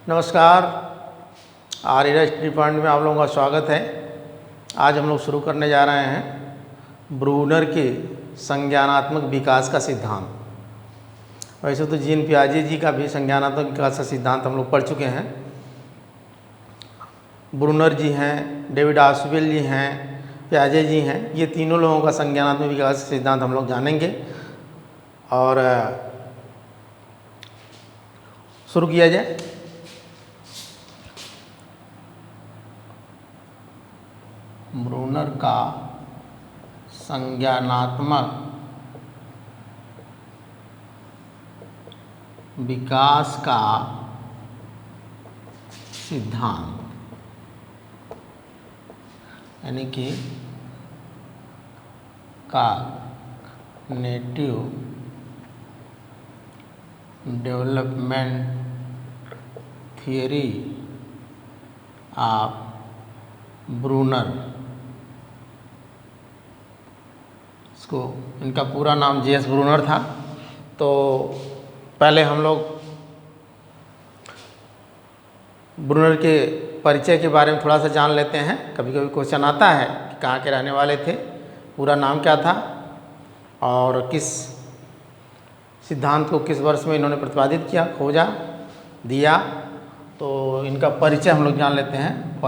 नमस्कार। आर्य study point में आप लोगों का स्वागत है। आज हम लोग शुरू करने जा रहे हैं ब्रूनर के संज्ञानात्मक विकास का सिद्धांत। वैसे तो जीन पियाजे जी का भी संज्ञानात्मक विकास का सिद्धांत हम लोग पढ़ चुके हैं। ब्रूनर जी हैं, डेविड ऑसवेल जी हैं, पियाजे जी हैं, ये तीनों लोगों का संज्ञानात्मक विकास का सिद्धांत हम लोग जानेंगे। और शुरू किया जाए। ब्रूनर का संज्ञानात्मक विकास का सिद्धांत, यानी कि cognitive development theory of Bruner. इसको इनका पूरा नाम J.S. ब्रूनर था। तो पहले हम लोग ब्रूनर के परिचय के बारे में थोड़ा सा जान लेते हैं। कभी कभी क्वेश्चन आता है कि कहाँ के रहने वाले थे, पूरा नाम क्या था और किस सिद्धांत को किस वर्ष में इन्होंने प्रतिपादित किया, खोजा, दिया। तो इनका परिचय हम लोग जान लेते हैं।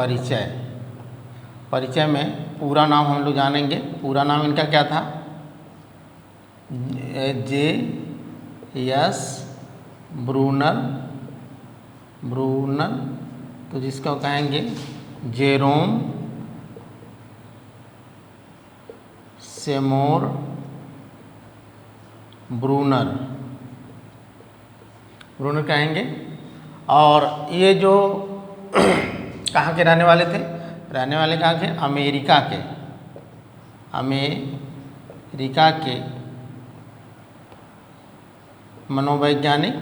परिचय में पूरा नाम हम लोग जानेंगे। पूरा नाम इनका क्या था? J.S. ब्रूनर। तो जिसको कहेंगे जेरोम सेमोर ब्रूनर कहेंगे। और ये जो कहाँ के रहने वाले थे? रहने वाले कहाँ के? अमेरिका के मनोवैज्ञानिक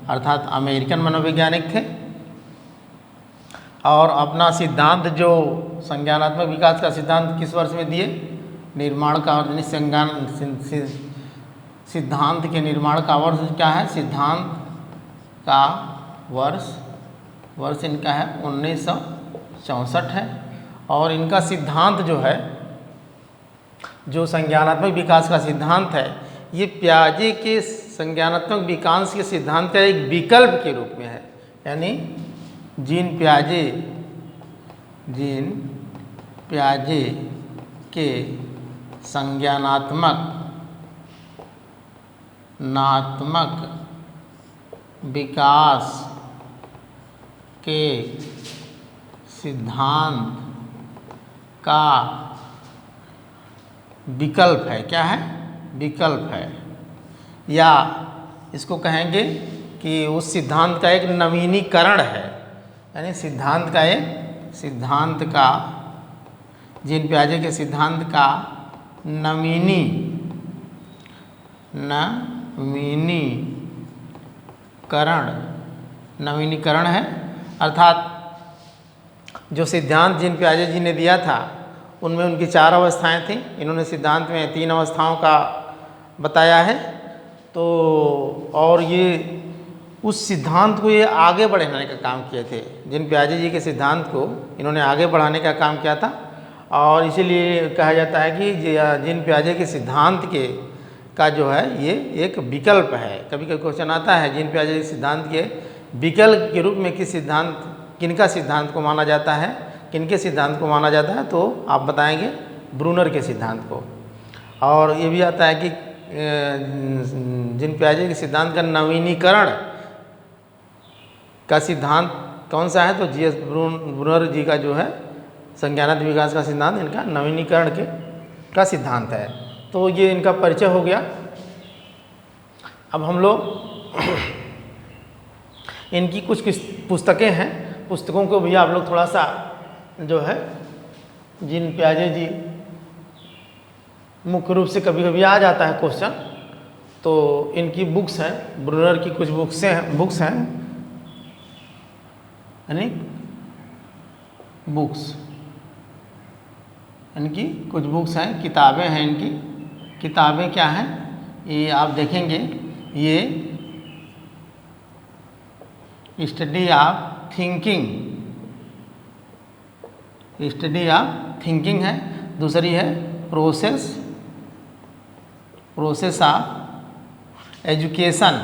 अर्थात अमेरिकन मनोवैज्ञानिक थे। और अपना सिद्धांत, जो संज्ञानात्मक विकास का सिद्धांत, किस वर्ष में दिए? निर्माण का सिद्धांत के निर्माण का वर्ष क्या है? सिद्धांत का वर्ष इनका है 1964 है। और इनका सिद्धांत जो है, जो संज्ञानात्मक विकास का सिद्धांत है, ये पियाजे के संज्ञानात्मक विकास के सिद्धांत का एक विकल्प के रूप में है। यानी जीन पियाजे के संज्ञानात्मक विकास के सिद्धांत का विकल्प है। क्या है? विकल्प है। या इसको कहेंगे कि उस सिद्धांत का एक नवीनीकरण है। यानी सिद्धांत का जीन पियाजे के सिद्धांत का नवीनीकरण है। अर्थात जो सिद्धांत जीन पियाजे जी ने दिया था, उनमें उनकी 4 अवस्थाएं थीं। इन्होंने सिद्धांत में 3 अवस्थाओं का बताया है। तो और ये उस सिद्धांत को ये आगे बढ़ाने का काम किए थे। जीन पियाजे जी के सिद्धांत को इन्होंने आगे बढ़ाने का काम किया था। और इसीलिए कहा जाता है कि जीन पियाजे के सिद्धांत का जो है ये एक विकल्प है। कभी कभी क्वेश्चन आता है जीन पियाजे के सिद्धांत के विकल्प के रूप में किनका सिद्धांत को माना जाता है, किनके सिद्धांत को माना जाता है? तो आप बताएंगे ब्रूनर के सिद्धांत को। और ये भी आता है कि जीन पियाजे के सिद्धांत का नवीनीकरण का सिद्धांत कौन सा है? तो J.S. ब्रूनर जी का जो है संज्ञानात्मक विकास का सिद्धांत, इनका नवीनीकरण का सिद्धांत है। तो ये इनका परिचय हो गया। अब हम लोग इनकी कुछ पुस्तकें हैं, पुस्तकों को भी आप लोग थोड़ा सा जो है, जीन पियाजे जी मुख्य रूप से कभी कभी आ जाता है क्वेश्चन, तो इनकी बुक्स हैं, ब्रूनर की कुछ बुक्स हैं, यानी बुक्स इनकी कुछ बुक्स हैं, किताबें हैं इनकी। किताबें क्या हैं ये आप देखेंगे ये study of thinking, study of thinking है। दूसरी है process of education,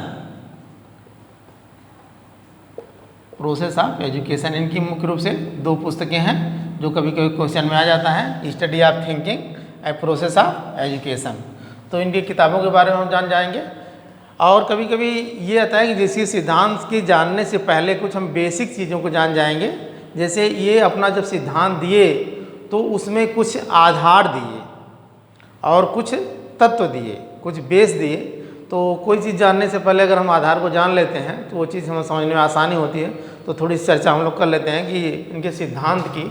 process of education. इनकी मुख्य रूप से दो पुस्तकें हैं जो कभी कभी क्वेश्चन में आ जाता है, study of thinking and process of education. तो इनकी किताबों के बारे में हम जान जाएंगे। और कभी कभी ये आता है कि जैसे सिद्धांत की जानने से पहले कुछ हम बेसिक चीज़ों को जान जाएंगे। जैसे ये अपना जब सिद्धांत दिए तो उसमें कुछ आधार दिए और कुछ तत्व दिए, कुछ बेस दिए। तो कोई चीज़ जानने से पहले अगर हम आधार को जान लेते हैं तो वो चीज़ हमें समझने में आसानी होती है। तो थोड़ी सी चर्चा हम लोग कर लेते हैं कि इनके सिद्धांत की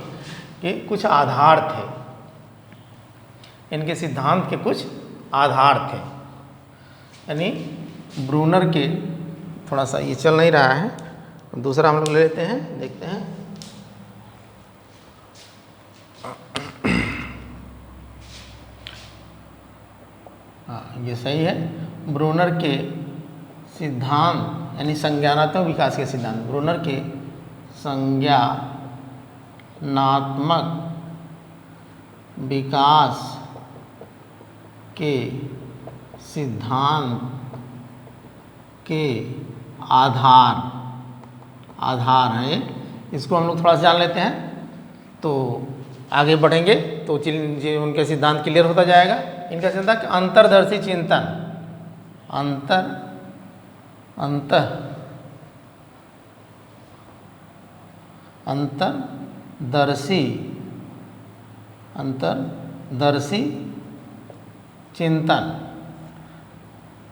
के कुछ आधार थे, इनके सिद्धांत के कुछ आधार थे। यानी ब्रूनर के, थोड़ा सा ये चल नहीं रहा है, दूसरा हम लोग ले लेते हैं, देखते हैं। हाँ, ये सही है। ब्रूनर के सिद्धांत यानी संज्ञानात्मक विकास के सिद्धांत, ब्रूनर के संज्ञानात्मक विकास के सिद्धांत के आधार है। इसको हम लोग थोड़ा सा जान लेते हैं तो आगे बढ़ेंगे तो चीज़ उनके सिद्धांत क्लियर होता जाएगा। इनका सिद्धांत अंतर्दर्शी चिंतन, अंतर्दर्शी चिंतन।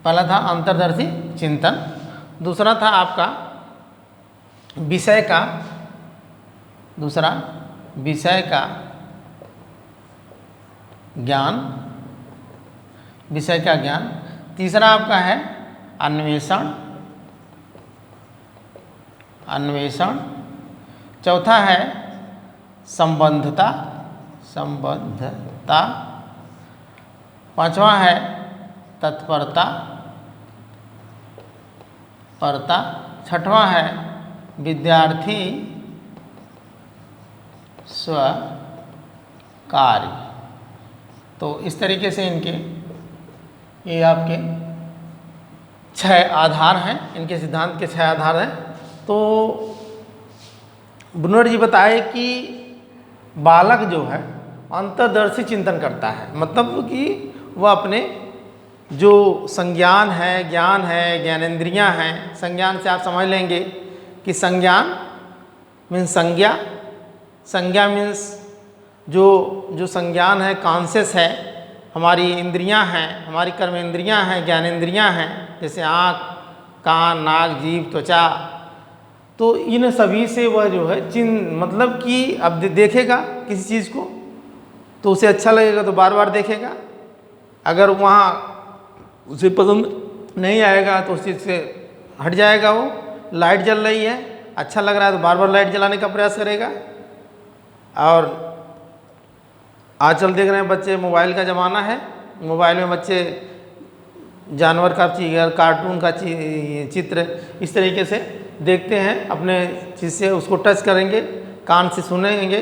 पहला था अंतर्दर्शी चिंतन, दूसरा था आपका विषय का ज्ञान, विषय का ज्ञान। तीसरा आपका है अन्वेषण। चौथा है संबद्धता। पांचवा है तत्परता। छठवां है विद्यार्थी स्वकार्य। तो इस तरीके से इनके ये आपके 6 आधार हैं, इनके सिद्धांत के 6 आधार हैं। तो ब्रूनर जी बताए कि बालक जो है अंतर्दर्शी चिंतन करता है, मतलब कि वह अपने जो संज्ञान है, ज्ञान है, ज्ञानेंद्रियां हैं। संज्ञान से आप समझ लेंगे कि संज्ञान मीन्स संज्ञा मीन्स जो संज्ञान है, कॉन्शियस है। हमारी इंद्रियां हैं, हमारी कर्मेंद्रियां हैं, ज्ञानेंद्रियां हैं, जैसे आँख, कान, नाक, जीभ, त्वचा। तो इन सभी से वह जो है मतलब कि अब देखेगा किसी चीज़ को तो उसे अच्छा लगेगा तो बार बार देखेगा। अगर वहाँ उसे पसंद नहीं आएगा तो उस चीज़ से हट जाएगा। वो लाइट जल रही है, अच्छा लग रहा है तो बार बार लाइट जलाने का प्रयास करेगा। और आजकल देख रहे हैं बच्चे, मोबाइल का ज़माना है, मोबाइल में बच्चे जानवर का कार्टून का चित्र इस तरीके से देखते हैं। अपने चीज़ से उसको टच करेंगे, कान से सुनेंगे,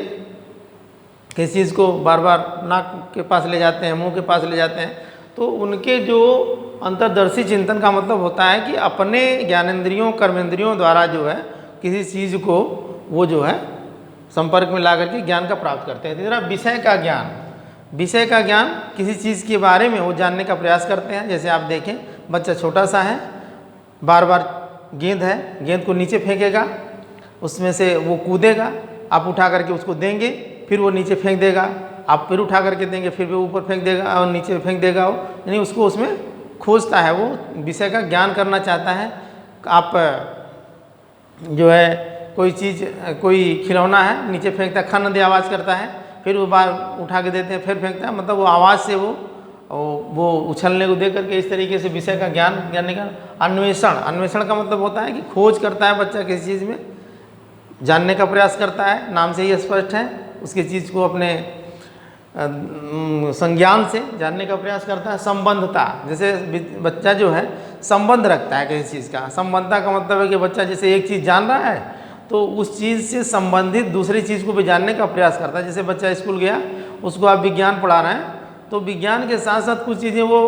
किसी चीज़ को बार बार नाक के पास ले जाते हैं, मुंह के पास ले जाते हैं। तो उनके जो अंतर्दर्शी चिंतन का मतलब होता है कि अपने ज्ञानेंद्रियों, कर्मेंद्रियों द्वारा जो है किसी चीज़ को वो जो है संपर्क में ला करके ज्ञान का प्राप्त करते हैं। तीसरा विषय का ज्ञान, किसी चीज़ के बारे में वो जानने का प्रयास करते हैं। जैसे आप देखें, बच्चा छोटा सा है, बार बार गेंद है, गेंद को नीचे फेंकेगा, उसमें से वो कूदेगा, आप उठा करके उसको देंगे, फिर वो नीचे फेंक देगा, आप फिर उठा करके देंगे, फिर वो ऊपर फेंक देगा और नीचे फेंक देगा। वो यानी उसको उसमें खोजता है, वो विषय का ज्ञान करना चाहता है। आप जो है कोई चीज़, कोई खिलौना है, नीचे फेंकता है, खन दे आवाज़ करता है, फिर वो बार उठा के देते हैं, फिर फेंकता है। मतलब वो आवाज़ से वो उछलने को दे करके इस तरीके से विषय का ज्ञान करने का। अन्वेषण का मतलब होता है कि खोज करता है बच्चा किसी चीज़ में, जानने का प्रयास करता है, नाम से ही स्पष्ट है। उसकी चीज़ को अपने संज्ञान से जानने का प्रयास करता है। संबद्धता, जैसे बच्चा जो है संबंध रखता है किसी चीज़ का। संबंधता का मतलब है कि बच्चा जैसे एक चीज़ जान रहा है तो उस चीज़ से संबंधित दूसरी चीज़ को भी जानने का प्रयास करता है। जैसे बच्चा स्कूल गया, उसको आप विज्ञान पढ़ा रहे हैं तो विज्ञान के साथ साथ कुछ चीज़ें वो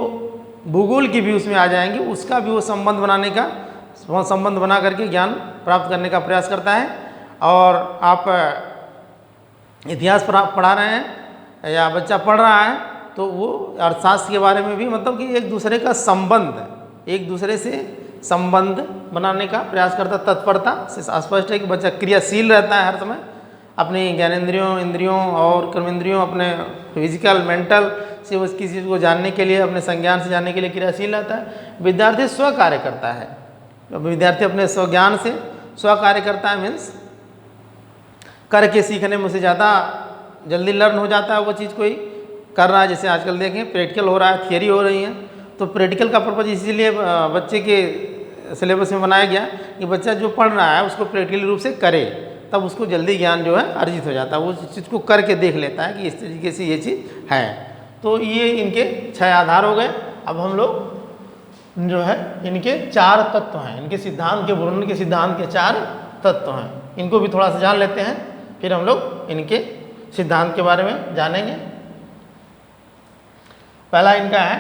भूगोल की भी उसमें आ जाएंगी, उसका भी वो संबंध बनाने का संबंध बना करके ज्ञान प्राप्त करने का प्रयास करता है। और आप इतिहास पढ़ा रहे हैं या बच्चा पढ़ रहा है तो वो अर्थशास्त्र के बारे में भी मतलब कि एक दूसरे का संबंध, एक दूसरे से संबंध बनाने का प्रयास करता। तत्परता से स्पष्ट है कि बच्चा क्रियाशील रहता है हर समय, अपनी ज्ञानेंद्रियों, इंद्रियों और कर्मेंद्रियों, अपने फिजिकल मेंटल से उस किसी चीज़ को जानने के लिए, अपने संज्ञान से जानने के लिए क्रियाशील रहता है। विद्यार्थी स्व कार्य करता है, तो विद्यार्थी अपने स्वज्ञान से स्व कार्य करता है, मीन्स करके सीखने में उसे ज़्यादा जल्दी लर्न हो जाता है वो चीज़ कोई कर रहा है। जैसे आजकल देखें प्रैक्टिकल हो रहा है, थियरी हो रही है, तो प्रैक्टिकल का पर्पज़ इसीलिए बच्चे के सिलेबस में बनाया गया कि बच्चा जो पढ़ रहा है उसको प्रैक्टिकल रूप से करे, तब उसको जल्दी ज्ञान जो है अर्जित हो जाता है। वो चीज़ को करके देख लेता है कि इस तरीके से ये चीज़ है। तो ये इनके 6 आधार हो गए। अब हम लोग जो है इनके 4 तत्व हैं, इनके सिद्धांत के ब्रुनर के सिद्धांत के 4 तत्व हैं, इनको भी थोड़ा सा जान लेते हैं, फिर हम लोग इनके सिद्धांत के बारे में जानेंगे। पहला इनका है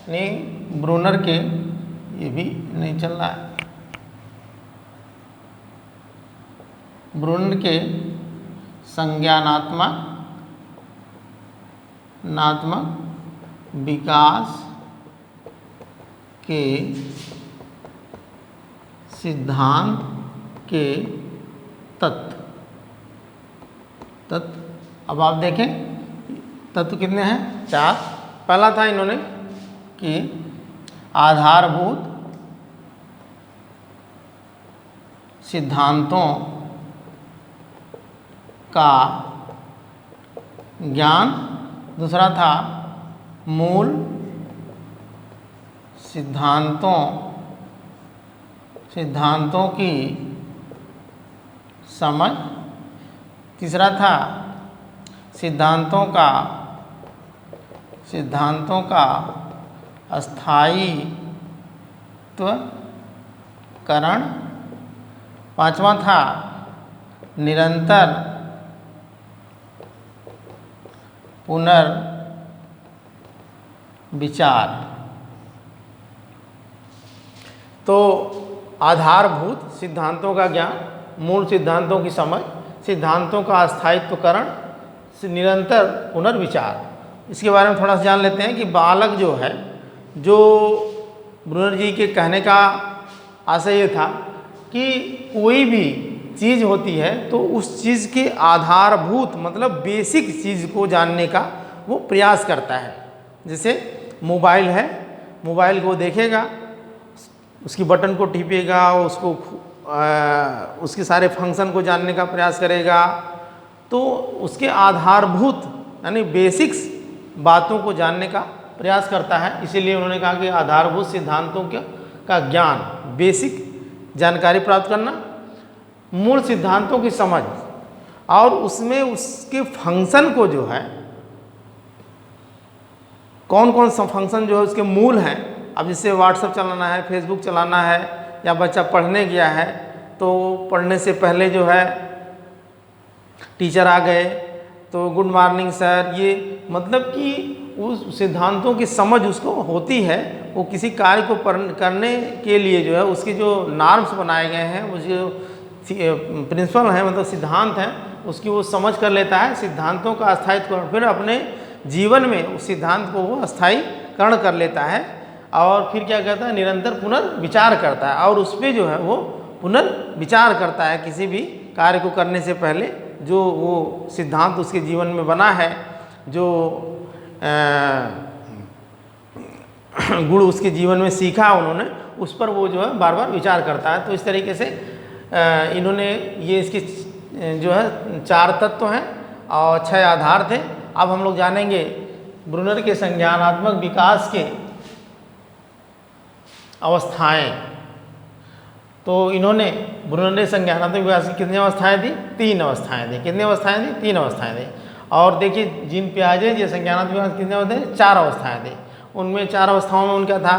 नहीं ब्रुनर के, ये भी नहीं चल रहा है, ब्रुनर के संज्ञानात्मक विकास के सिद्धांत के तत्व। अब आप देखें तत्व कितने हैं? 4। पहला था इन्होंने कि आधारभूत सिद्धांतों का ज्ञान, दूसरा था मूल सिद्धांतों की समझ, तीसरा था सिद्धांतों का स्थायीत्वकरण, पांचवा था निरंतर पुनर्विचार। तो आधारभूत सिद्धांतों का ज्ञान, मूल सिद्धांतों की समझ, सिद्धांतों का स्थायित्वकरण, निरंतर पुनर्विचार। इसके बारे में थोड़ा सा जान लेते हैं कि बालक जो है, जो ब्रुनर जी के कहने का आशय ये था कि कोई भी चीज़ होती है तो उस चीज़ के आधारभूत मतलब बेसिक चीज़ को जानने का वो प्रयास करता है। जैसे मोबाइल है, मोबाइल को देखेगा, उसकी बटन को टिपेगा, उसको उसके सारे फंक्शन को जानने का प्रयास करेगा, तो उसके आधारभूत यानी बेसिक्स बातों को जानने का प्रयास करता है। इसीलिए उन्होंने कहा कि आधारभूत सिद्धांतों का ज्ञान, बेसिक जानकारी प्राप्त करना, मूल सिद्धांतों की समझ और उसमें उसके फंक्शन को जो है, कौन कौन सा फंक्शन जो है उसके मूल हैं। अब जैसे व्हाट्सएप चलाना है, फेसबुक चलाना है, या बच्चा पढ़ने गया है तो पढ़ने से पहले जो है टीचर आ गए तो गुड मॉर्निंग सर, ये मतलब कि उस सिद्धांतों की समझ उसको होती है। वो किसी कार्य को करने के लिए जो है उसके जो नॉर्म्स बनाए गए हैं, वो जो प्रिंसिपल हैं मतलब सिद्धांत हैं, उसकी वो समझ कर लेता है। सिद्धांतों का स्थायित्व फिर अपने जीवन में उस सिद्धांत को वो स्थायीकरण कर लेता है और फिर क्या करता है, निरंतर पुनर्विचार करता है और उस पर जो है वो पुनर्विचार करता है। किसी भी कार्य को करने से पहले जो वो सिद्धांत उसके जीवन में बना है, जो गुण उसके जीवन में सीखा उन्होंने, उस पर वो जो है बार बार विचार करता है। तो इस तरीके से इन्होंने ये इसके जो है 4 तत्व हैं और 6 आधार थे। अब हम लोग जानेंगे ब्रुनर के संज्ञानात्मक विकास के अवस्थाएं। तो इन्होंने ब्रुनर ने संज्ञानात्मक विकास की कितनी अवस्थाएं दी? 3 अवस्थाएं दी। कितनी अवस्थाएं दी? 3 अवस्थाएं दी। और देखिए जीन पियाजे ये संज्ञानात्मक विकास कितने होते हैं? 4 अवस्थाएं दी। उनमें 4 अवस्थाओं में उनका था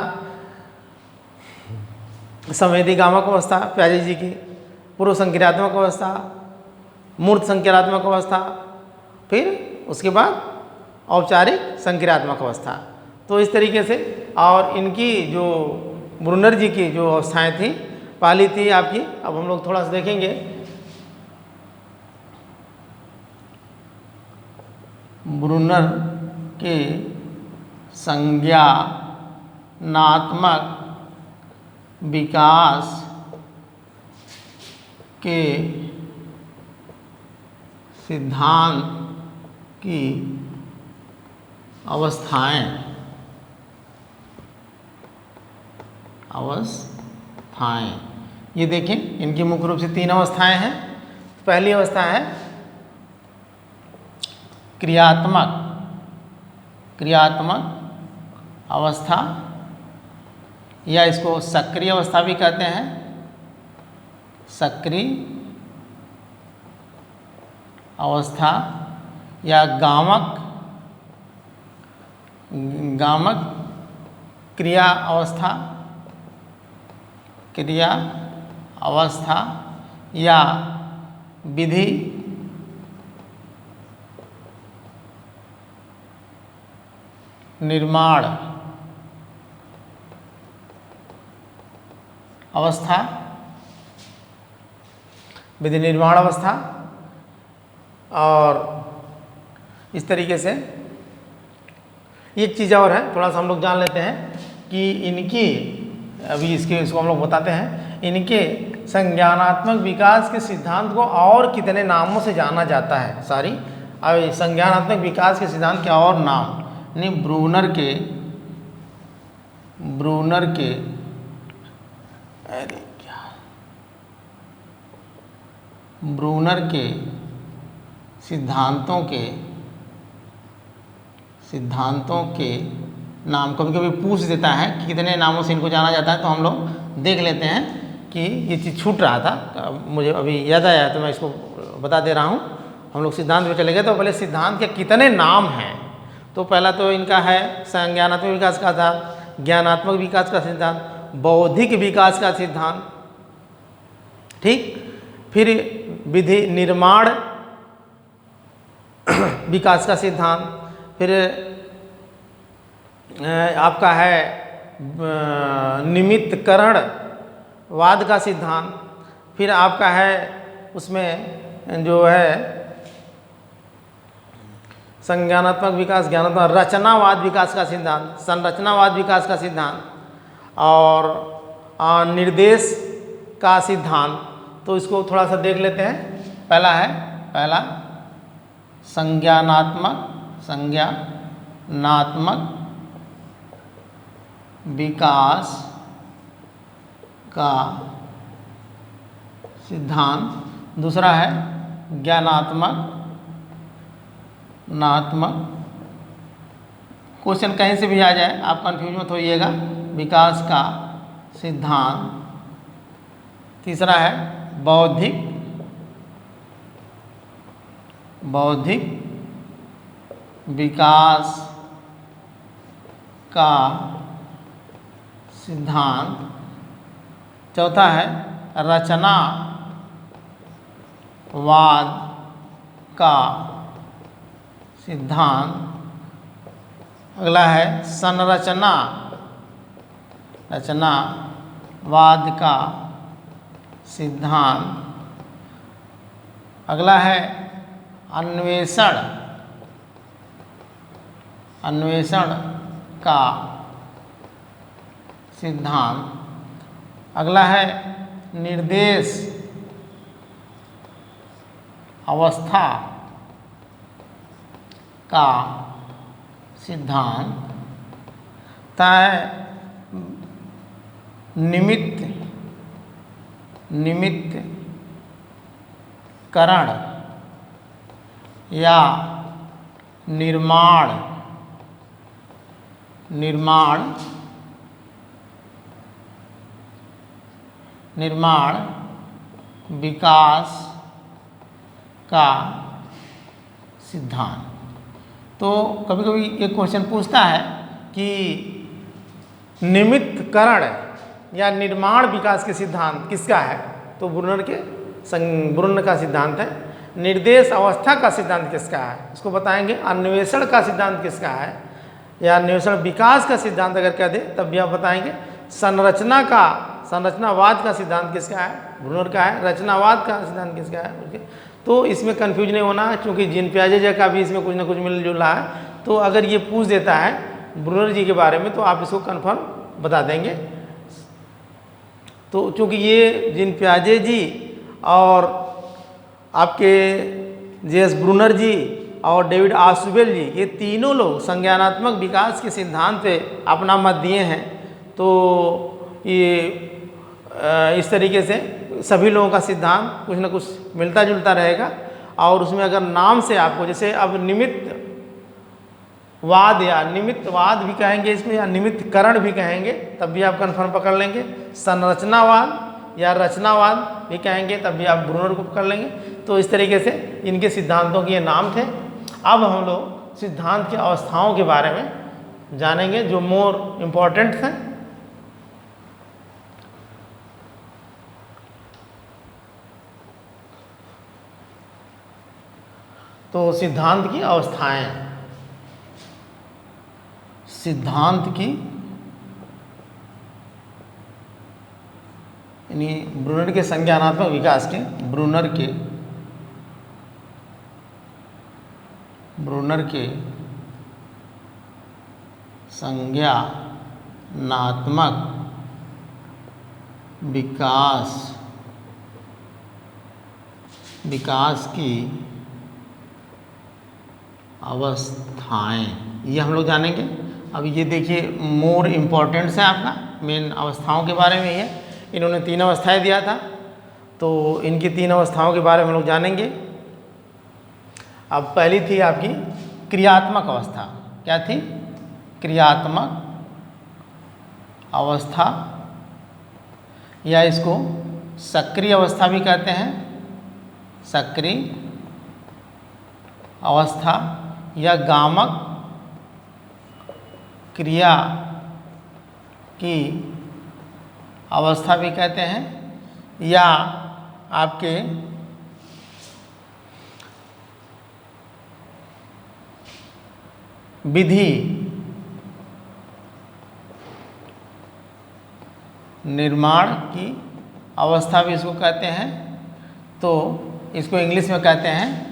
संवेदीगामक अवस्था प्याजे जी की, पूर्व संक्रियात्मक अवस्था, मूर्त संक्रियात्मक अवस्था, फिर उसके बाद औपचारिक संक्रियात्मक अवस्था। तो इस तरीके से, और इनकी जो ब्रूनर जी की जो अवस्थाएं थी, पहली थी आपकी, अब हम लोग थोड़ा सा देखेंगे, ब्रूनर के संज्ञानात्मक विकास के सिद्धांत की अवस्थाएं ये देखें, इनकी मुख्य रूप से 3 अवस्थाएं हैं। पहली अवस्था है क्रियात्मक अवस्था, या इसको सक्रिय अवस्था भी कहते हैं, सक्रिय अवस्था, या गामक क्रिया अवस्था, या विधि निर्माण अवस्था, विधि निर्माण अवस्था। और इस तरीके से एक चीज़ और है, थोड़ा सा हम लोग जान लेते हैं कि इनकी, अभी इसको हम लोग बताते हैं, इनके संज्ञानात्मक विकास के सिद्धांत को और कितने नामों से जाना जाता है। अब संज्ञानात्मक विकास के सिद्धांत के और नाम, यानी ब्रूनर के सिद्धांतों के नाम कभी कभी पूछ देता है कि कितने नामों से इनको जाना जाता है, तो हम लोग देख लेते हैं कि ये चीज़ छूट रहा था, मुझे अभी याद आया तो मैं इसको बता दे रहा हूँ। हम लोग सिद्धांत में चले गए, तो पहले सिद्धांत के कितने नाम हैं। तो पहला तो इनका है संज्ञानात्मक विकास का सिद्धांत, ज्ञानात्मक विकास का सिद्धांत, बौद्धिक विकास का सिद्धांत, ठीक। फिर विधि निर्माण विकास का सिद्धांत, फिर आपका है निमित्तकरणवाद का सिद्धांत, फिर आपका है उसमें जो है संज्ञानात्मक विकास, ज्ञानात्मक रचनावाद विकास का सिद्धांत, संरचनावाद विकास का सिद्धांत, और निर्देश का सिद्धांत। तो इसको थोड़ा सा देख लेते हैं। पहला संज्ञानात्मक विकास का सिद्धांत, दूसरा है ज्ञानात्मक, क्वेश्चन कहीं से भी आ जाए आप कंफ्यूज मत होइएगा, विकास का सिद्धांत। तीसरा है बौद्धिक विकास का सिद्धांत। चौथा है रचनावाद का सिद्धांत। अगला है रचनावाद का सिद्धांत। अगला है अन्वेषण का सिद्धांत। अगला है निर्देश अवस्था का सिद्धांत। है निमित्तकरण या निर्माण विकास का सिद्धांत। तो कभी कभी एक क्वेश्चन पूछता है कि निमित्तकरण या निर्माण विकास के सिद्धांत किसका है? तो ब्रुनर का सिद्धांत है। निर्देश अवस्था का सिद्धांत किसका है? इसको बताएंगे। अन्वेषण का सिद्धांत किसका है? या अन्वेषण विकास का सिद्धांत अगर कह दे तब भी आप बताएंगे। संरचनावाद का सिद्धांत किसका है? ब्रुनर का है। रचनावाद का सिद्धांत किसका है? तो इसमें कंफ्यूज नहीं होना है, क्योंकि जीन पियाजे का भी इसमें कुछ ना कुछ मिल जुल रहा है। तो अगर ये पूछ देता है ब्रुनर जी के बारे में तो आप इसको कन्फर्म बता देंगे। तो चूँकि ये जीन पियाजे जी और आपके जे.एस. ब्रुनर जी और डेविड आशुबेल जी, ये तीनों लोग संज्ञानात्मक विकास के सिद्धांत पे अपना मत दिए हैं। तो ये इस तरीके से सभी लोगों का सिद्धांत कुछ ना कुछ मिलता जुलता रहेगा। और उसमें अगर नाम से आपको, जैसे अब निमित्तवाद या निमित्तवाद भी कहेंगे इसमें, या निमित्तकरण भी कहेंगे, तब भी आप कन्फर्म पकड़ लेंगे। संरचनावाद या रचनावाद भी कहेंगे, तब भी आप ब्रुनर को पकड़ लेंगे। तो इस तरीके से इनके सिद्धांतों के ये नाम थे। अब हम लोग सिद्धांत की अवस्थाओं के बारे में जानेंगे जो मोर इम्पोर्टेंट हैं। तो सिद्धांत की अवस्थाएं, सिद्धांत की यानी ब्रुनर के संज्ञानात्मक विकास के, ब्रुनर के संज्ञानात्मक विकास की अवस्थाएं, ये हम लोग जानेंगे। अब ये देखिए मोर इम्पोर्टेंट्स है आपका, मेन अवस्थाओं के बारे में ही है। इन्होंने 3 अवस्थाएं दिया था, तो इनकी 3 अवस्थाओं के बारे में हम लोग जानेंगे। अब पहली थी आपकी क्रियात्मक अवस्था। क्या थी? क्रियात्मक अवस्था, या इसको सक्रिय अवस्था भी कहते हैं। सक्रिय अवस्था या गामक क्रिया की अवस्था भी कहते हैं, या आपके विधि निर्माण की अवस्था भी इसको कहते हैं। तो इसको इंग्लिश में कहते हैं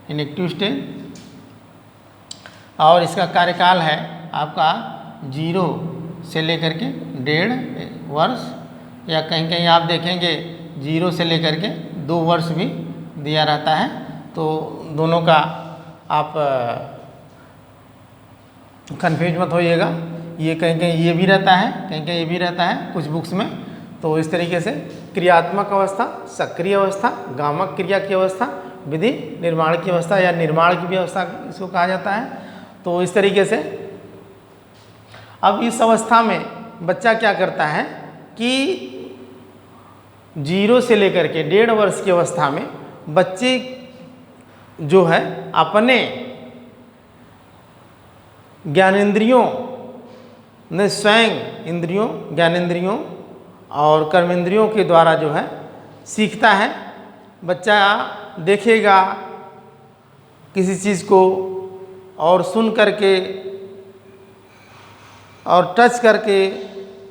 इनएक्टिव स्टेज। और इसका कार्यकाल है आपका 0 से लेकर के 1.5 वर्ष, या कहीं कहीं आप देखेंगे 0 से लेकर के 2 वर्ष भी दिया रहता है। तो दोनों का आप कन्फ्यूज मत होइएगा। ये कहीं कहीं ये भी रहता है, कहीं कहीं ये भी रहता है कुछ बुक्स में। तो इस तरीके से क्रियात्मक अवस्था, सक्रिय अवस्था, गामक क्रिया की अवस्था, विधि निर्माण की अवस्था या निर्माण की भी अवस्था इसको कहा जाता है। तो इस तरीके से अब इस अवस्था में बच्चा क्या करता है कि 0 से लेकर के 1.5 वर्ष की अवस्था में बच्चे जो है अपने ज्ञानेंद्रियों ने स्वयं इंद्रियों, ज्ञानेंद्रियों और कर्मेंद्रियों के द्वारा जो है सीखता है। बच्चा देखेगा किसी चीज़ को और सुन करके और टच करके,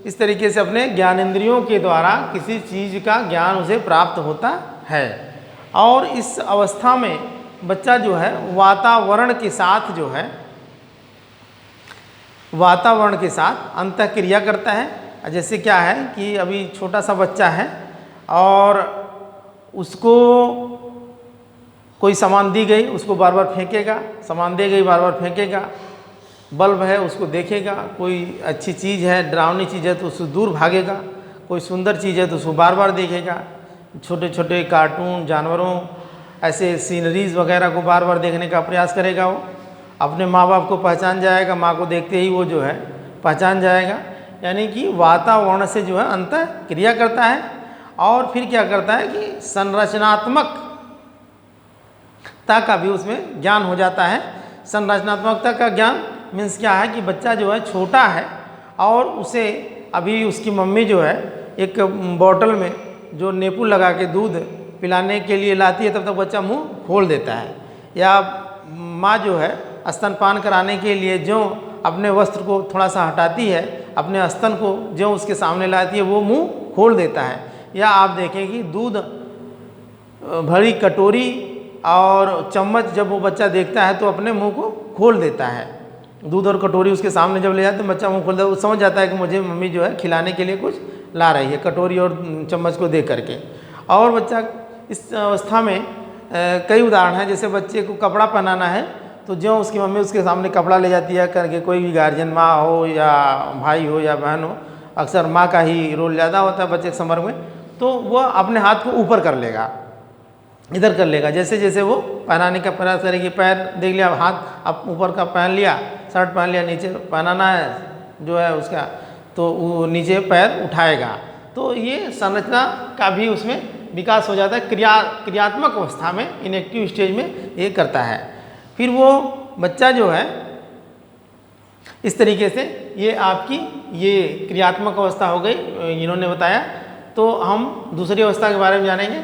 इस तरीके से अपने ज्ञानेंद्रियों के द्वारा किसी चीज़ का ज्ञान उसे प्राप्त होता है। और इस अवस्था में बच्चा जो है वातावरण के साथ जो है वातावरण के साथ अंतःक्रिया करता है। जैसे क्या है कि अभी छोटा सा बच्चा है और उसको कोई सामान दी गई, उसको बार बार फेंकेगा, सामान दी गई बार बार फेंकेगा। बल्ब है उसको देखेगा, कोई अच्छी चीज़ है, डरावनी चीज़ है तो उससे दूर भागेगा, कोई सुंदर चीज़ है तो उसको बार बार देखेगा। छोटे छोटे कार्टून, जानवरों, ऐसे सीनरीज वगैरह को बार बार देखने का प्रयास करेगा। वो अपने माँ बाप को पहचान जाएगा, माँ को देखते ही वो जो है पहचान जाएगा। यानी कि वातावरण से जो है अंतः क्रिया करता है। और फिर क्या करता है कि संरचनात्मकता का भी उसमें ज्ञान हो जाता है। संरचनात्मकता का ज्ञान मीन्स क्या है कि बच्चा जो है छोटा है और उसे अभी उसकी मम्मी जो है एक बॉटल में जो नींबू लगा के दूध पिलाने के लिए लाती है, तब तक बच्चा मुंह खोल देता है। या माँ जो है स्तनपान कराने के लिए जो अपने वस्त्र को थोड़ा सा हटाती है, अपने स्तन को जो उसके सामने लाती है, वो मुंह खोल देता है। या आप देखें कि दूध भरी कटोरी और चम्मच जब वो बच्चा देखता है तो अपने मुंह को खोल देता है। दूध और कटोरी उसके सामने जब ले जाते तो बच्चा मुंह खोलता है, वो समझ जाता है कि मुझे मम्मी जो है खिलाने के लिए कुछ ला रही है, कटोरी और चम्मच को देख करके। और बच्चा इस अवस्था में कई उदाहरण हैं, जैसे बच्चे को कपड़ा पहनाना है तो जो उसकी मम्मी उसके सामने कपड़ा ले जाती है करके, कोई भी गार्जियन माँ हो या भाई हो या बहन हो, अक्सर माँ का ही रोल ज़्यादा होता है बच्चे के संपर्क में, तो वह अपने हाथ को ऊपर कर लेगा, इधर कर लेगा। जैसे जैसे वो पहनाने का प्रयास करेगी, पैर देख लिया, हाथ अब ऊपर का पहन लिया, शर्ट पहन लिया, नीचे पहनाना है जो है उसका, तो वो नीचे पैर उठाएगा। तो ये संरचना का भी उसमें विकास हो जाता है, क्रियात्मक अवस्था में, इनएक्टिव स्टेज में ये करता है। फिर वो बच्चा जो है इस तरीके से, ये आपकी ये क्रियात्मक अवस्था हो गई, इन्होंने बताया। तो हम दूसरी अवस्था के बारे में जानेंगे।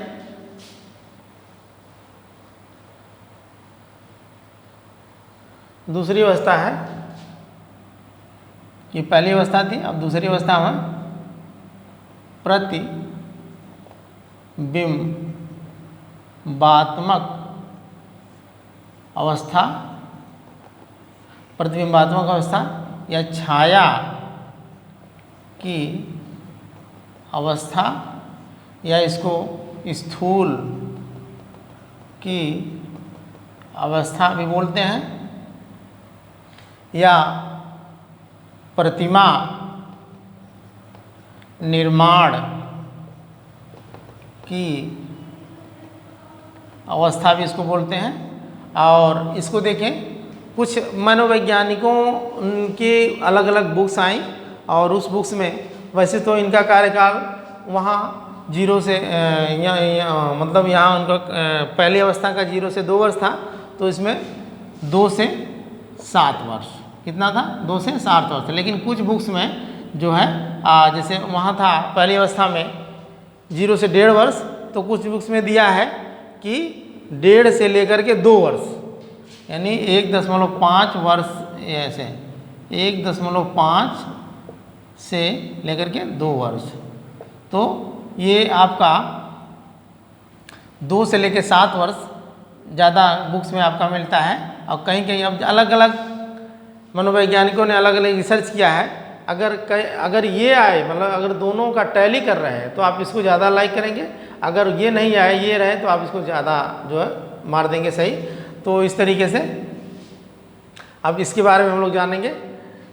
दूसरी अवस्था है, ये पहली अवस्था थी, अब दूसरी अवस्था में प्रतिबिंबात्मक अवस्था, प्रतिबिंबात्मक अवस्था या छाया की अवस्था, या इसको स्थूल की अवस्था भी बोलते हैं, या प्रतिमा निर्माण की अवस्था भी इसको बोलते हैं। और इसको देखें, कुछ मनोवैज्ञानिकों के अलग अलग बुक्स आई, और उस बुक्स में वैसे तो इनका कार्यकाल वहाँ 0 से मतलब यहाँ उनका पहली अवस्था का 0 से 2 वर्ष था, तो इसमें 2 से 7 वर्ष, कितना था, 2 से 7 वर्ष। लेकिन कुछ बुक्स में जो है जैसे वहाँ था पहली अवस्था में 0 से 1.5 वर्ष, तो कुछ बुक्स में दिया है कि 1.5 से लेकर के 2 वर्ष, यानी 1.5 वर्ष, ऐसे 1.5 से लेकर के 2 वर्ष। तो ये आपका 2 से लेकर 7 वर्ष ज़्यादा बुक्स में आपका मिलता है। और कहीं कहीं अब अलग अलग मनोवैज्ञानिकों ने अलग अलग रिसर्च किया है। अगर ये आए, मतलब अगर दोनों का टैली कर रहे हैं तो आप इसको ज़्यादा लाइक करेंगे, अगर ये नहीं आए, ये रहे, तो आप इसको ज़्यादा जो है मार देंगे सही। तो इस तरीके से अब इसके बारे में हम लोग जानेंगे।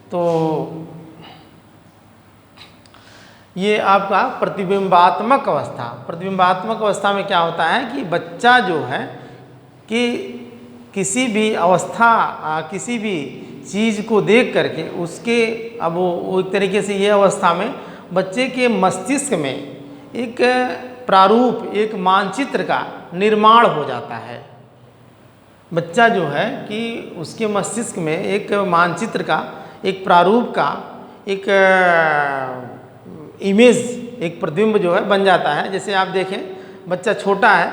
तो ये आपका प्रतिबिंबात्मक अवस्था, प्रतिबिंबात्मक अवस्था में क्या होता है कि बच्चा जो है कि किसी भी अवस्था, किसी भी चीज़ को देख करके उसके, अब वो एक तरीके से ये अवस्था में बच्चे के मस्तिष्क में एक प्रारूप, एक मानचित्र का निर्माण हो जाता है। बच्चा जो है कि उसके मस्तिष्क में एक मानचित्र का, एक प्रारूप का, एक इमेज, एक प्रतिबिंब जो है बन जाता है। जैसे आप देखें, बच्चा छोटा है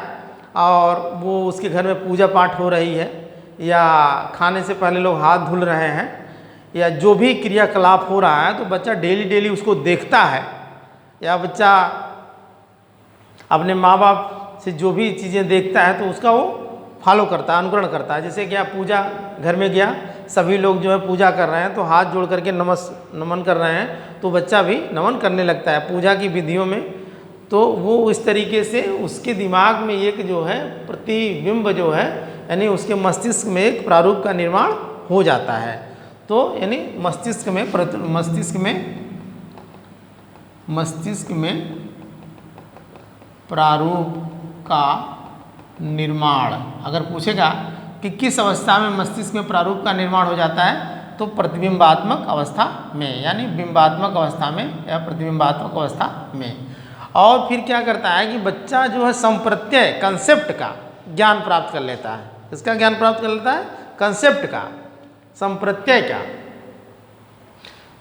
और वो उसके घर में पूजा पाठ हो रही है, या खाने से पहले लोग हाथ धुल रहे हैं, या जो भी क्रियाकलाप हो रहा है, तो बच्चा डेली उसको देखता है। या बच्चा अपने माँ बाप से जो भी चीज़ें देखता है तो उसका वो फॉलो करता है, अनुकरण करता है। जैसे कि आप पूजा घर में गया, सभी लोग जो है पूजा कर रहे हैं तो हाथ जोड़ करके नमन कर रहे हैं, तो बच्चा भी नमन करने लगता है पूजा की विधियों में। तो वो इस तरीके से उसके दिमाग में एक जो है प्रतिबिंब जो है, यानी उसके मस्तिष्क में एक प्रारूप का निर्माण हो जाता है। तो यानी मस्तिष्क में प्रारूप का निर्माण, अगर पूछेगा कि किस अवस्था में मस्तिष्क में प्रारूप का निर्माण हो जाता है, तो प्रतिबिंबात्मक अवस्था में, यानी बिंबात्मक अवस्था में या प्रतिबिंबात्मक अवस्था में। और फिर क्या करता है कि बच्चा जो है संप्रत्यय, कंसेप्ट का ज्ञान प्राप्त कर लेता है। इसका ज्ञान प्राप्त कर लेता है कंसेप्ट का, संप्रत्यय का,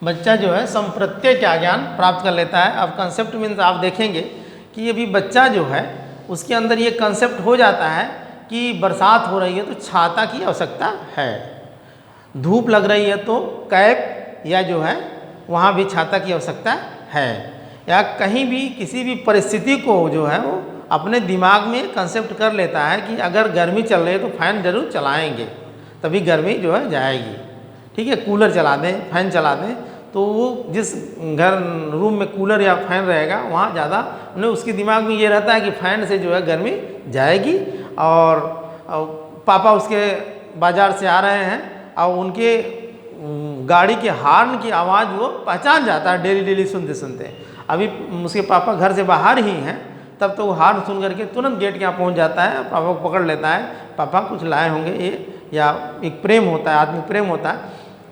बच्चा जो है संप्रत्यय का ज्ञान प्राप्त कर लेता है। अब कंसेप्ट मीन्स आप देखेंगे कि अभी बच्चा जो है उसके अंदर ये कंसेप्ट हो जाता है कि बरसात हो रही है तो छाता की आवश्यकता है, धूप लग रही है तो कैप या जो है वहाँ भी छाता की आवश्यकता है, या कहीं भी किसी भी परिस्थिति को जो है वो अपने दिमाग में कंसेप्ट कर लेता है कि अगर गर्मी चल रही है तो फैन जरूर चलाएंगे तभी गर्मी जो है जाएगी, ठीक है, कूलर चला दें, फैन चला दें, तो वो जिस घर रूम में कूलर या फैन रहेगा वहाँ ज़्यादा उन्हें उसके दिमाग में ये रहता है कि फैन से जो है गर्मी जाएगी। और पापा उसके बाज़ार से आ रहे हैं और उनके गाड़ी के हॉर्न की आवाज़ वो पहचान जाता है डेली डेली सुनते सुनते। अभी उसके पापा घर से बाहर ही हैं तब तो वो हॉर्न सुन करके तुरंत गेट के यहाँ पहुँच जाता है, पापा को पकड़ लेता है, पापा कुछ लाए होंगे ये, या एक प्रेम होता है, आत्मिक प्रेम होता है।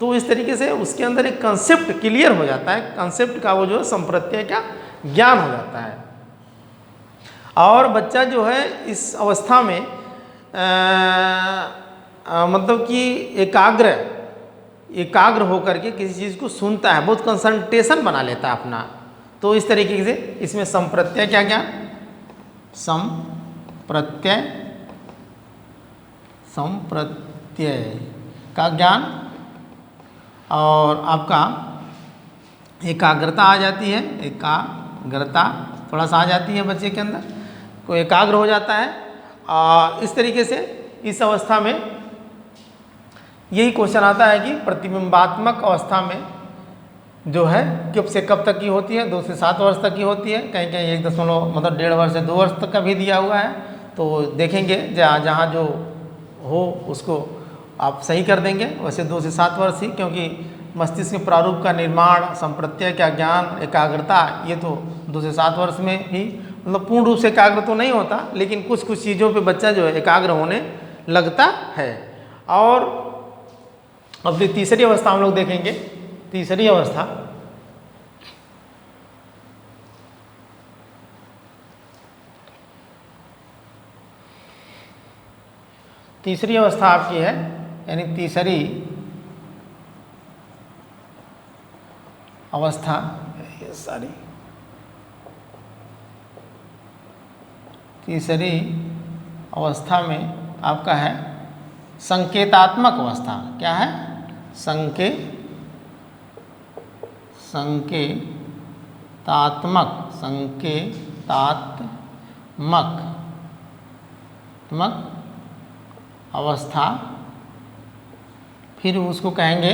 तो इस तरीके से उसके अंदर एक कंसेप्ट क्लियर हो जाता है, कंसेप्ट का वो जो संप्रत्यय का ज्ञान हो जाता है। और बच्चा जो है इस अवस्था में मतलब कि एकाग्र होकर के किसी चीज़ को सुनता है, बहुत कंसंट्रेशन बना लेता है अपना। तो इस तरीके से इसमें संप्रत्यय क्या ज्ञान, संप्रत्यय का ज्ञान, और आपका एकाग्रता आ जाती है, एकाग्रता थोड़ा सा आ जाती है बच्चे के अंदर, को एकाग्र हो जाता है। इस तरीके से इस अवस्था में यही क्वेश्चन आता है कि प्रतिबिंबात्मक अवस्था में जो है कब से कब तक की होती है, 2 से 7 वर्ष तक की होती है, कहीं कहीं 1.1.5 वर्ष से 2 वर्ष तक का भी दिया हुआ है। तो देखेंगे जहाँ जो हो उसको आप सही कर देंगे, वैसे 2 से 7 वर्ष ही, क्योंकि मस्तिष्क के प्रारूप का निर्माण, संप्रत्यय का ज्ञान, एकाग्रता, ये तो 2 से 7 वर्ष में ही, मतलब पूर्ण रूप से एकाग्र तो नहीं होता, लेकिन कुछ कुछ चीज़ों पे बच्चा जो है एकाग्र होने लगता है। और अपनी तीसरी अवस्था हम लोग देखेंगे। तीसरी अवस्था आपकी है, यानी तीसरी अवस्था, तीसरी अवस्था में आपका है संकेतात्मक अवस्था। क्या है? संकेतात्मक अवस्था। फिर उसको कहेंगे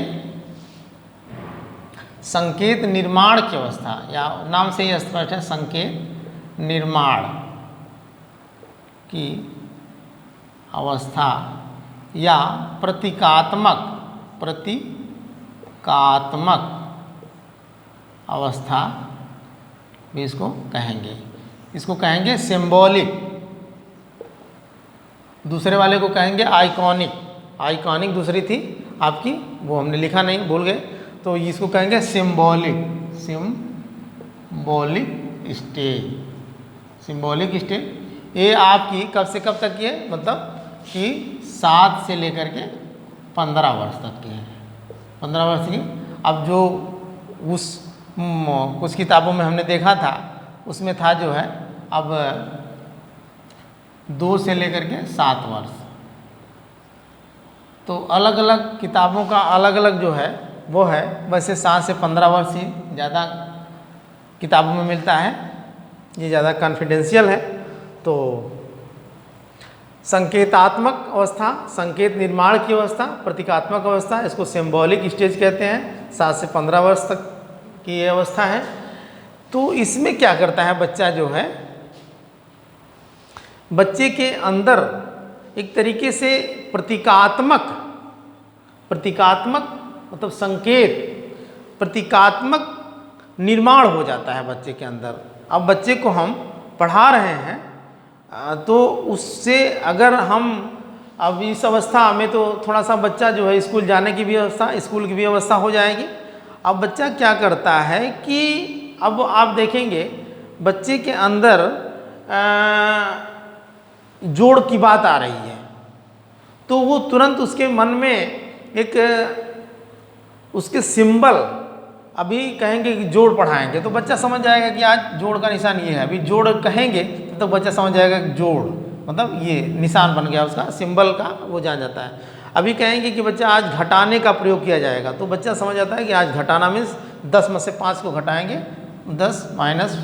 संकेत निर्माण की अवस्था, या नाम से ही स्पष्ट है, संकेत निर्माण की अवस्था, या प्रतीकात्मक अवस्था भी इसको कहेंगे। इसको कहेंगे सिंबॉलिक, दूसरे वाले को कहेंगे आइकॉनिक दूसरी थी आपकी, वो हमने लिखा नहीं, भूल गए, तो इसको कहेंगे सिंबॉलिक स्टेज। ये आपकी कब से कब तक की है? मतलब कि 7 से लेकर के 15 वर्ष तक की है, 15 वर्ष की। अब जो कुछ किताबों में हमने देखा था उसमें था जो है अब 2 से लेकर के 7 वर्ष, तो अलग अलग किताबों का अलग अलग जो है वो है। वैसे 7 से 15 वर्ष ही ज़्यादा किताबों में मिलता है, ये ज़्यादा कॉन्फिडेंशियल है। तो संकेतात्मक अवस्था, संकेत निर्माण की अवस्था, प्रतीकात्मक अवस्था, इसको सिंबॉलिक स्टेज कहते हैं। 7 से 15 वर्ष तक की ये अवस्था है। तो इसमें क्या करता है बच्चा जो है, बच्चे के अंदर एक तरीके से प्रतीकात्मक मतलब संकेत, प्रतीकात्मक निर्माण हो जाता है बच्चे के अंदर। अब बच्चे को हम पढ़ा रहे हैं तो उससे अगर हम अब इस अवस्था में तो थोड़ा सा बच्चा जो है स्कूल जाने की भी व्यवस्था, स्कूल की भी व्यवस्था हो जाएगी। अब बच्चा क्या करता है कि अब आप देखेंगे बच्चे के अंदर जोड़ की बात आ रही है, तो वो तुरंत उसके मन में एक उसके सिंबल, अभी कहेंगे कि जोड़ पढ़ाएंगे तो बच्चा समझ जाएगा कि आज जोड़ का निशान ये है। अभी जोड़ कहेंगे तो बच्चा समझ जाएगा कि जोड़ मतलब ये निशान बन गया, उसका सिंबल का वो जान जाता है। अभी कहेंगे कि बच्चा आज घटाने का प्रयोग किया जाएगा तो बच्चा समझ जाता है कि आज घटाना मीन्स 10 में से 5 को घटाएंगे, 10 माइनस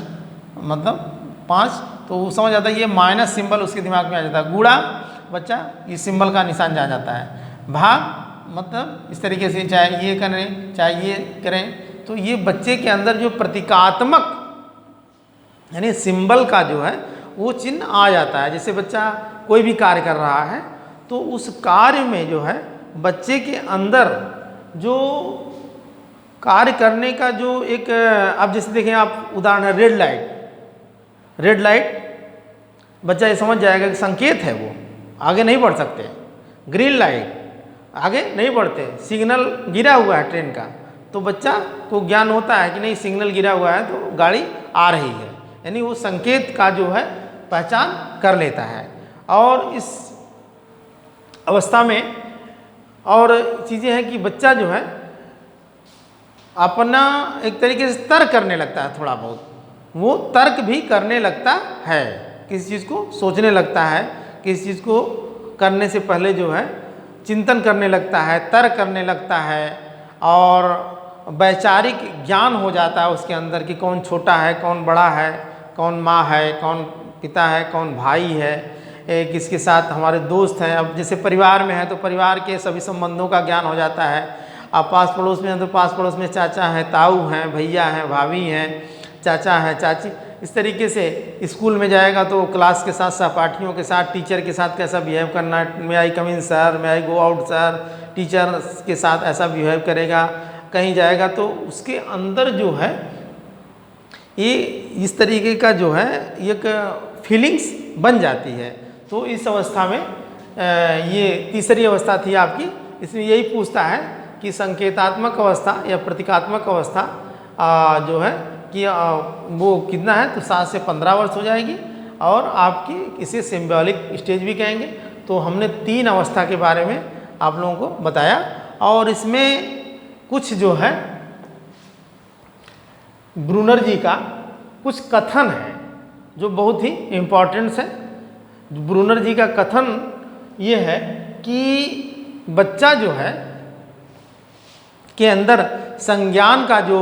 मतलब 5, तो वो समझ जाता है, ये माइनस सिंबल उसके दिमाग में आ जाता है। गुणा बच्चा इस सिंबल का निशान जान जाता है। भाग मतलब इस तरीके से चाहे ये करें चाहे ये करें, तो ये बच्चे के अंदर जो प्रतीकात्मक यानी सिंबल का जो है वो चिन्ह आ जाता है। जैसे बच्चा कोई भी कार्य कर रहा है तो उस कार्य में जो है बच्चे के अंदर जो कार्य करने का जो एक, अब जैसे देखें आप उदाहरण है रेड लाइट, बच्चा ये समझ जाएगा कि संकेत है, वो आगे नहीं बढ़ सकते। ग्रीन लाइट आगे नहीं बढ़ते, सिग्नल गिरा हुआ है ट्रेन का, तो बच्चा को ज्ञान होता है कि नहीं सिग्नल गिरा हुआ है तो गाड़ी आ रही है, यानी वो संकेत का जो है पहचान कर लेता है। और इस अवस्था में और चीज़ें हैं कि बच्चा जो है अपना एक तरीके से तर्क करने लगता है, थोड़ा बहुत वो तर्क भी करने लगता है, किसी चीज़ को सोचने लगता है, किसी चीज़ को करने से पहले जो है चिंतन करने लगता है, तर्क करने लगता है, और वैचारिक ज्ञान हो जाता है उसके अंदर कि कौन छोटा है कौन बड़ा है, कौन माँ है कौन पिता है कौन भाई है, किसके साथ हमारे दोस्त हैं। अब जैसे परिवार में है तो परिवार के सभी संबंधों का ज्ञान हो जाता है। अब पास पड़ोस में है तो पास पड़ोस में चाचा हैं, ताऊ हैं, भैया हैं, भाभी हैं, चाचा हैं, चाची, इस तरीके से स्कूल में जाएगा तो क्लास के साथ सहपाठियों के साथ टीचर के साथ कैसा बिहेव करना है, मे आई कम इन सर, मे आई गो आउट सर, टीचर के साथ ऐसा बिहेव करेगा। कहीं जाएगा तो उसके अंदर जो है ये इस तरीके का जो है एक फीलिंग्स बन जाती है। तो इस अवस्था में ये तीसरी अवस्था थी आपकी। इसमें यही पूछता है कि संकेतात्मक अवस्था या प्रतीकात्मक अवस्था जो है कि वो कितना है, तो 7 से 15 वर्ष हो जाएगी, और आपकी इसे सिंबॉलिक स्टेज भी कहेंगे। तो हमने 3 अवस्था के बारे में आप लोगों को बताया, और इसमें कुछ जो है ब्रूनर जी का कुछ कथन है जो बहुत ही इम्पोर्टेंट है। ब्रूनर जी का कथन ये है कि बच्चा जो है के अंदर संज्ञान का जो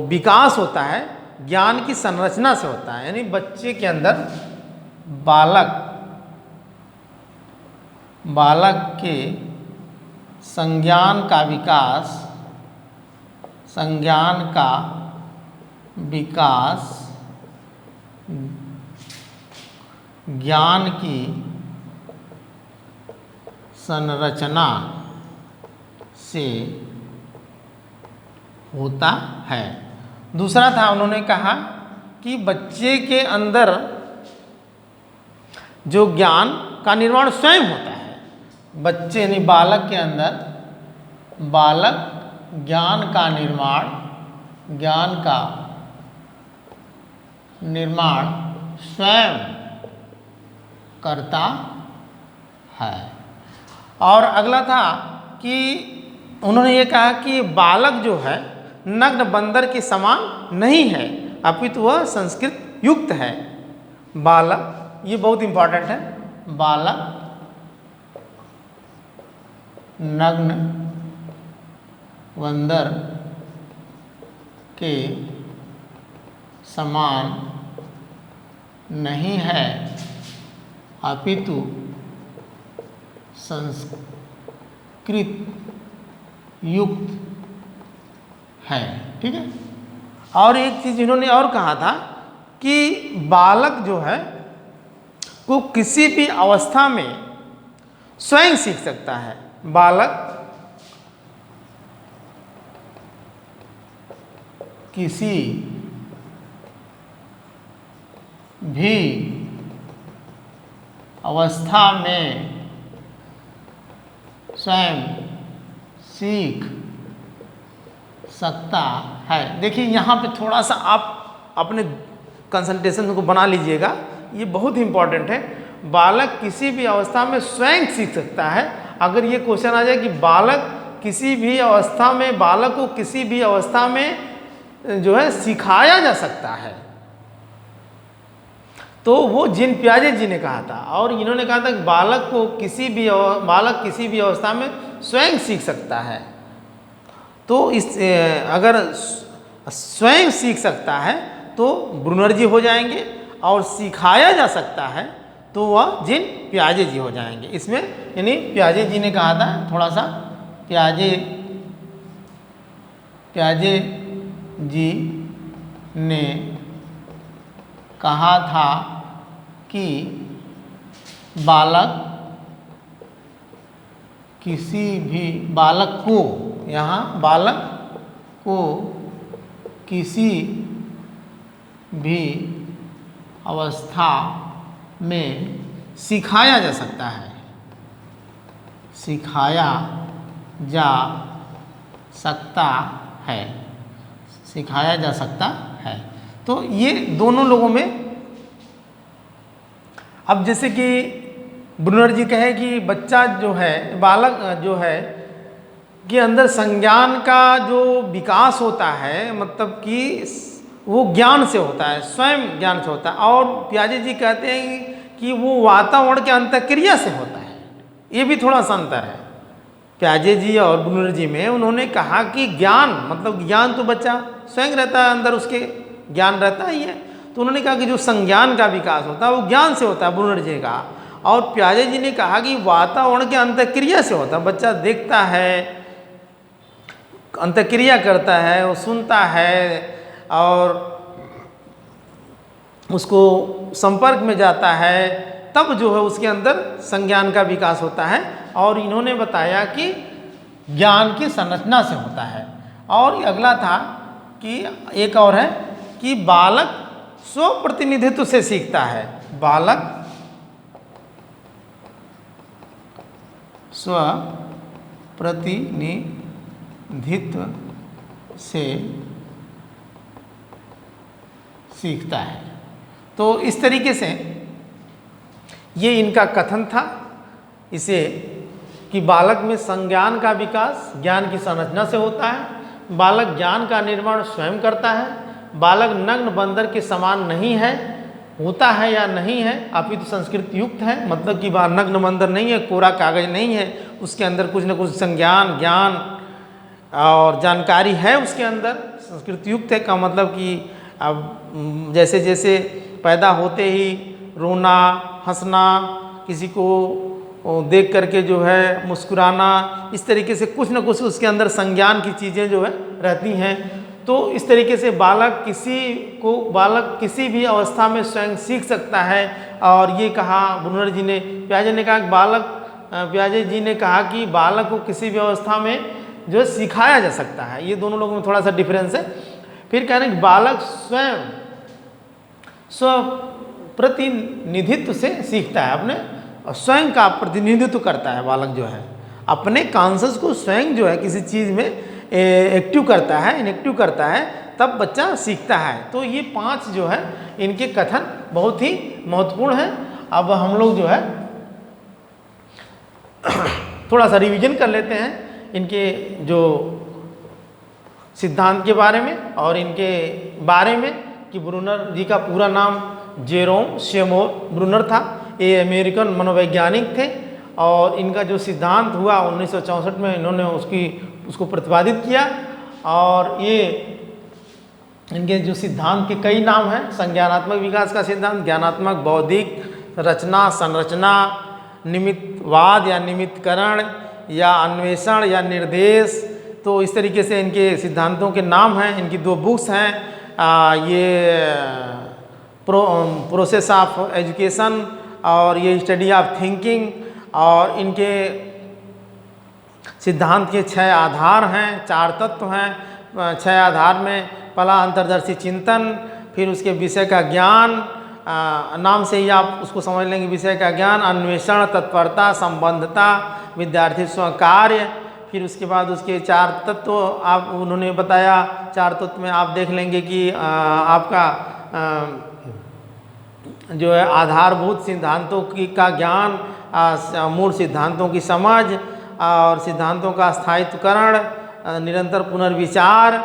विकास होता है ज्ञान की संरचना से होता है, यानी बच्चे के अंदर बालक के संज्ञान का विकास ज्ञान की संरचना से होता है। दूसरा था, उन्होंने कहा कि बच्चे के अंदर जो ज्ञान का निर्माण स्वयं होता है, बच्चे यानी बालक के अंदर ज्ञान का निर्माण स्वयं करता है। और अगला था कि उन्होंने ये कहा कि बालक जो है नग्न बंदर के समान नहीं है, अपितु वह संस्कृत युक्त है। बालक, ये बहुत इंपॉर्टेंट है, बालक नग्न बंदर के समान नहीं है, अपितु संस्कृत युक्त है। ठीक है। और एक चीज़ इन्होंने और कहा था कि बालक जो है वो किसी भी अवस्था में स्वयं सीख सकता है। बालक किसी भी अवस्था में स्वयं सीख सकता है। देखिए यहाँ पे थोड़ा सा आप अपने कंसंट्रेशन को बना लीजिएगा, ये बहुत इंपॉर्टेंट है। बालक किसी भी अवस्था में स्वयं सीख सकता है। अगर ये क्वेश्चन आ जाए कि बालक किसी भी अवस्था में, बालक को किसी भी अवस्था में जो है सिखाया जा सकता है, तो वो जीन पियाजे जी ने कहा था। और इन्होंने कहा था कि बालक किसी भी अवस्था में स्वयं सीख सकता है। तो इस अगर स्वयं सीख सकता है तो ब्रूनर जी हो जाएंगे, और सिखाया जा सकता है तो वह जीन पियाजे जी हो जाएंगे। इसमें यानी पियाजे जी ने कहा था, थोड़ा सा पियाजे जी ने कहा था कि बालक को, यहाँ बालक को किसी भी अवस्था में सिखाया जा सकता है, सिखाया जा सकता है। तो ये दोनों लोगों में, अब जैसे कि ब्रूनर जी कहे कि बच्चा जो है, बालक जो है के अंदर संज्ञान का जो विकास होता है, मतलब कि वो ज्ञान से होता है, स्वयं ज्ञान से होता है। और पियाजे जी कहते हैं कि वो वातावरण के अंतःक्रिया से होता है। ये भी थोड़ा सा अंतर है पियाजे जी और ब्रूनर जी में। उन्होंने कहा कि ज्ञान, मतलब ज्ञान तो बच्चा स्वयं रहता है, अंदर उसके ज्ञान रहता ही है। तो उन्होंने कहा कि जो संज्ञान का विकास होता है वो ज्ञान से होता है, ब्रूनर जी का। और पियाजे जी ने कहा कि वातावरण के अंतःक्रिया से होता है। बच्चा देखता है, अंतःक्रिया करता है, वो सुनता है और उसको संपर्क में जाता है, तब जो है उसके अंदर संज्ञान का विकास होता है। और इन्होंने बताया कि ज्ञान की संरचना से होता है। और अगला था कि एक और है कि बालक स्व प्रतिनिधित्व से सीखता है। बालक स्व प्रतिनिधित्व से सीखता है। तो इस तरीके से ये इनका कथन था, इसे कि बालक में संज्ञान का विकास ज्ञान की संरचना से होता है। बालक ज्ञान का निर्माण स्वयं करता है। बालक नग्न बंदर के समान नहीं है, होता है या नहीं है, अपितु संस्कृत युक्त है। मतलब कि नग्न बंदर नहीं है, कोरा कागज नहीं है, उसके अंदर कुछ न कुछ संज्ञान, ज्ञान और जानकारी है उसके अंदर, संस्कृत युक्त है। का मतलब कि अब जैसे जैसे पैदा होते ही रोना, हंसना, किसी को देख करके जो है मुस्कुराना, इस तरीके से कुछ न कुछ उसके अंदर संज्ञान की चीज़ें जो है रहती हैं। तो इस तरीके से बालक किसी भी अवस्था में स्वयं सीख सकता है। और ये कहा ब्रूनर जी ने, पियाजे ने कहा कि पियाजे जी ने कहा कि बालक को किसी भी अवस्था में जो है सिखाया जा सकता है। ये दोनों लोगों में थोड़ा सा डिफरेंस है। फिर कह रहे हैं कि बालक स्व प्रतिनिधित्व से सीखता है, अपने स्वयं का प्रतिनिधित्व करता है। बालक जो है अपने कॉन्शस को स्वयं जो है किसी चीज़ में एक्टिव करता है, इनएक्टिव करता है, तब बच्चा सीखता है। तो ये 5 जो है इनके कथन बहुत ही महत्वपूर्ण हैं। अब हम लोग जो है थोड़ा सा रिवीजन कर लेते हैं इनके जो सिद्धांत के बारे में और इनके बारे में कि ब्रूनर जी का पूरा नाम जेरोम सेमोर ब्रूनर था। ये अमेरिकन मनोवैज्ञानिक थे और इनका जो सिद्धांत हुआ 1964 में इन्होंने उसको प्रतिपादित किया। और ये इनके जो सिद्धांत के कई नाम हैं, संज्ञानात्मक विकास का सिद्धांत, ज्ञानात्मक, बौद्धिक, रचना, संरचना, निमित्तवाद या निमित्तकरण या अन्वेषण या निर्देश। तो इस तरीके से इनके सिद्धांतों के नाम हैं। इनकी 2 बुक्स हैं, ये प्रोसेस ऑफ एजुकेशन और ये स्टडी ऑफ थिंकिंग। और इनके सिद्धांत के 6 आधार हैं, 4 तत्व हैं। 6 आधार में पहला अंतर्दर्शी चिंतन, फिर उसके विषय का ज्ञान, नाम से ही आप उसको समझ लेंगे, विषय का ज्ञान, अन्वेषण, तत्परता, संबंधता, विद्यार्थी स्वकार्य। फिर उसके बाद उसके 4 तत्व आप उन्होंने बताया। 4 तत्व में आप देख लेंगे कि आपका जो है आधारभूत सिद्धांतों की का ज्ञान, मूल सिद्धांतों की समझ और सिद्धांतों का स्थायित्वकरण, निरंतर पुनर्विचार